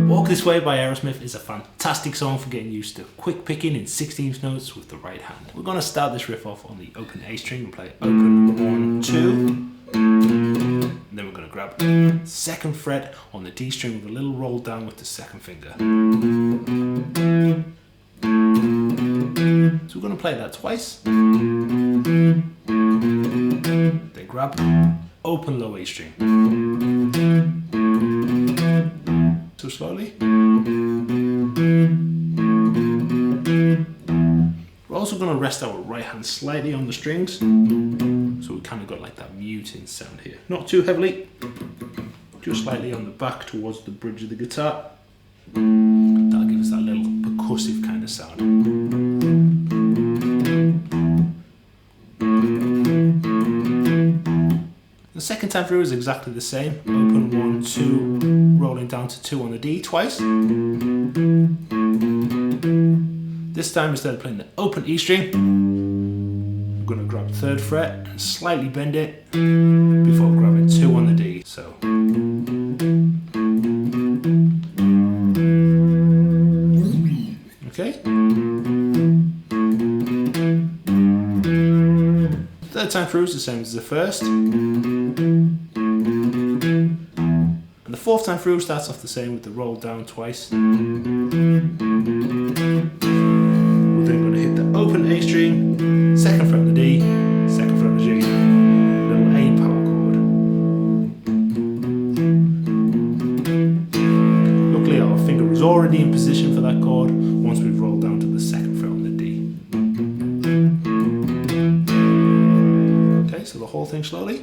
Walk This Way by Aerosmith is a fantastic song for getting used to quick picking in 16th notes with the right hand. We're going to start this riff off on the open A string and play open 1, 2. And then we're going to grab 2nd fret on the D string with a little roll down with the 2nd finger. So we're going to play that twice. Then grab open low A string. So slowly. We're also going to rest our right hand slightly on the strings. So we kind of got like that muting sound here. Not too heavily, just slightly on the back towards the bridge of the guitar. That'll give us that little percussive kind of sound. The second time through is exactly the same. Open 1, 2, rolling down to 2 on the D twice. This time, instead of playing the open E string, I'm going to grab 3rd fret and slightly bend it before grabbing 2 on the D. So. Okay. 3rd time through is the same as the first. And the 4th time through starts off the same with the roll down twice. We're then going to hit the open A string, 2nd fret on the D, 2nd fret on the G, little A power chord. Luckily our finger is already in position for that chord once we've rolled down to the 2nd fret on the D. Okay, so the whole thing slowly.